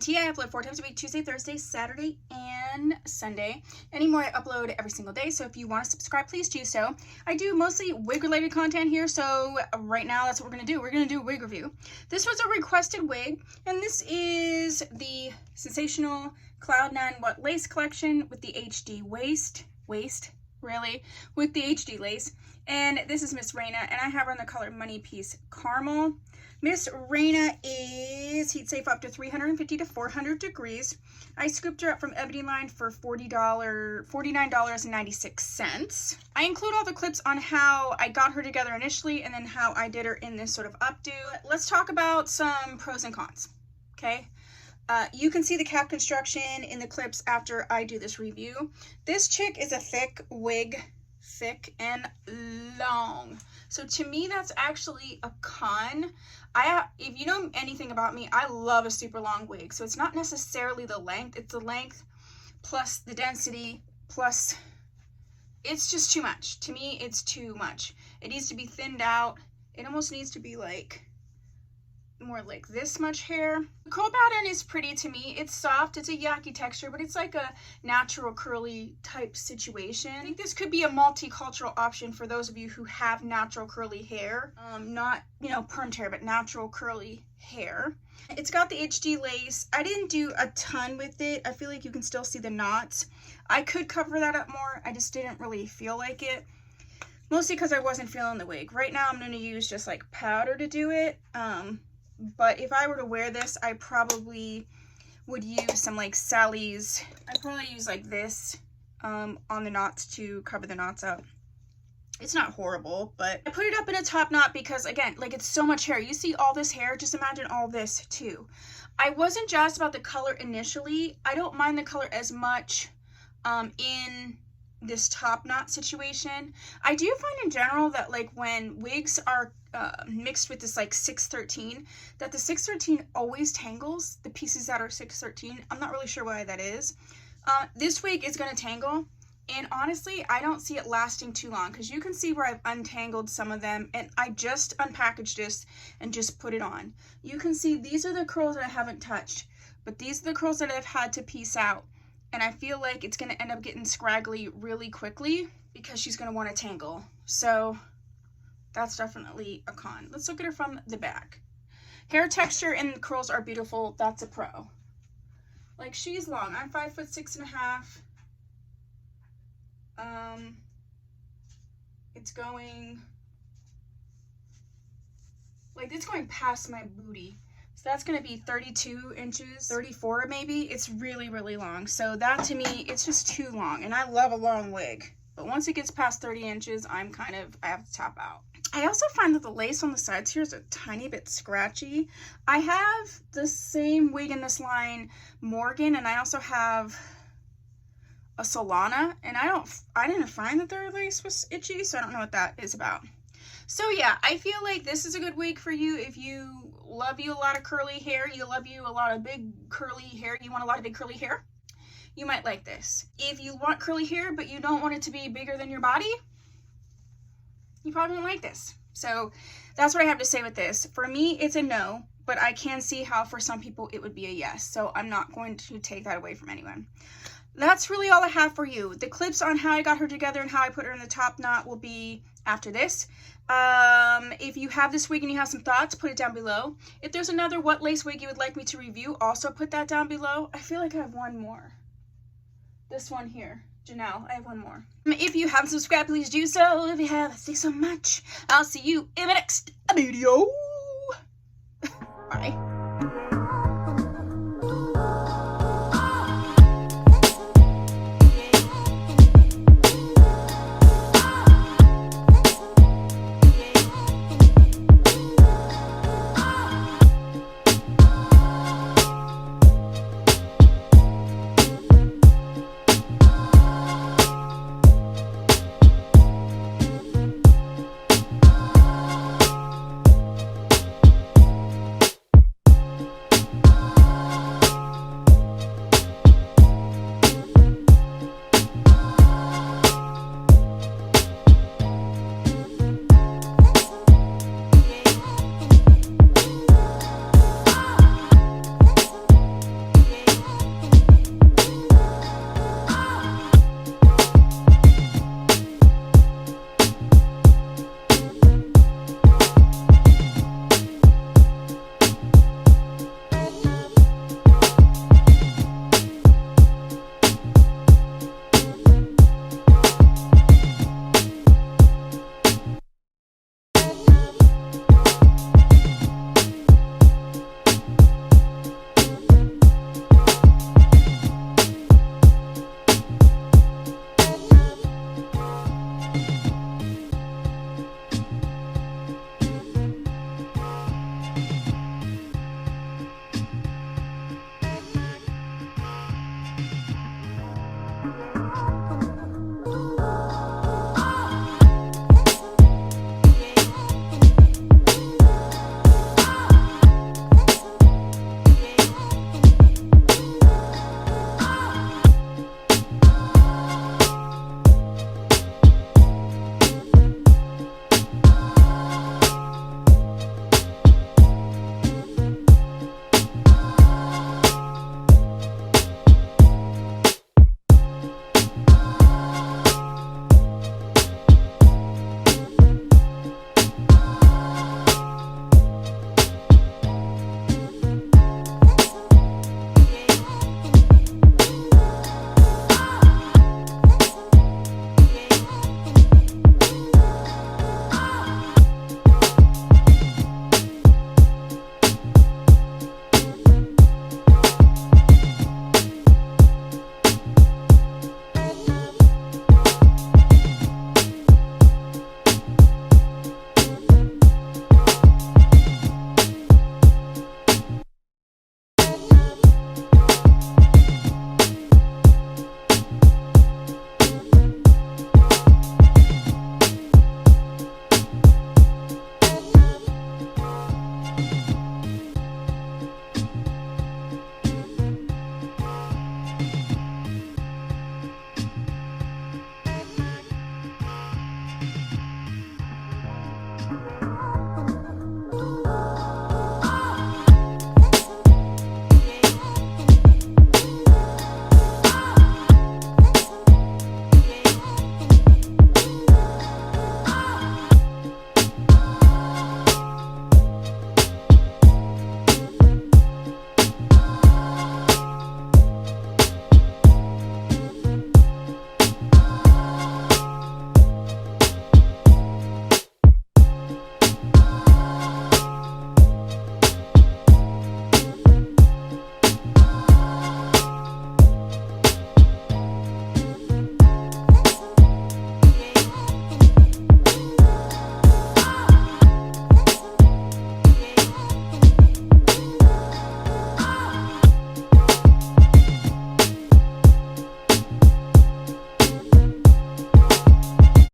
tea. I upload 4 times a week, Tuesday, Thursday, Saturday, and Sunday. Anymore, I upload every single day, so if you want to subscribe, please do so. I do mostly wig-related content here, so right now that's what we're going to do. We're going to do a wig review. This was a requested wig, and this is the Sensational Cloud 9 What Lace Collection with the HD waist, really, with the HD lace. And this is Miss Reyna, and I have her in the color Money Piece Caramel. Miss Reyna is heat safe up to 350 to 400 degrees. I scooped her up from Ebony Line for $49.96. I include all the clips on how I got her together initially and then how I did her in this sort of updo. Let's talk about some pros and cons, okay? You can see the cap construction in the clips after I do this review. This chick is a thick wig, thick and long. So to me, that's actually a con. If you know anything about me, I love a super long wig. So it's not necessarily the length, it's the length plus the density plus it's just too much. To me, it's too much. It needs to be thinned out. It almost needs to be like more like this much hair. The curl pattern is pretty to me. It's soft, it's a yucky texture, but it's like a natural curly type situation. I think this could be a multicultural option for those of you who have natural curly hair. Not, you know, permed hair, but natural curly hair. It's got the HD lace. I didn't do a ton with it. I feel like you can still see the knots. I could cover that up more. I just didn't really feel like it. Mostly because I wasn't feeling the wig. Right now I'm going to use just like powder to do it. But if I were to wear this, I probably would use some like Sally's. I'd probably use like this on the knots to cover the knots up. It's not horrible, but I put it up in a top knot because, again, like it's so much hair. You see all this hair, just imagine all this too. I wasn't jazzed about the color initially. I don't mind the color as much in this top knot situation. I do find in general that like when wigs are mixed with this like 613, that the 613 always tangles the pieces that are 613. I'm not really sure why that is. This wig is going to tangle, and honestly I don't see it lasting too long because you can see where I've untangled some of them, and I just unpackaged this and just put it on. You can see these are the curls that I haven't touched, but these are the curls that I've had to piece out. And I feel like it's going to end up getting scraggly really quickly because she's going to want to tangle. So that's definitely a con. Let's look at her from the back. Hair texture and the curls are beautiful. That's a pro. Like, she's long. I'm 5'6.5". It's going, like, it's going past my booty. So that's going to be 32 inches, 34 maybe. It's really, really long. So that to me, it's just too long. And I love a long wig. But once it gets past 30 inches, I have to tap out. I also find that the lace on the sides here is a tiny bit scratchy. I have the same wig in this line, Morgan, and I also have a Solana. And I didn't find that their lace was itchy, so I don't know what that is about. So yeah, I feel like this is a good wig for you if you love you a lot of curly hair, you love you a lot of big curly hair, you want a lot of big curly hair, you might like this. If you want curly hair but you don't want it to be bigger than your body, you probably won't like this. So that's what I have to say with this. For me, it's a no, but I can see how for some people it would be a yes. So I'm not going to take that away from anyone. That's really all I have for you. The clips on how I got her together and how I put her in the top knot will be after this. If you have this wig and you have some thoughts, put it down below. If there's another what lace wig you would like me to review, also put that down below. I feel like I have one more. This one here. Janelle, I have one more. If you haven't subscribed, please do so. If you have, thanks so much. I'll see you in the next video. Bye.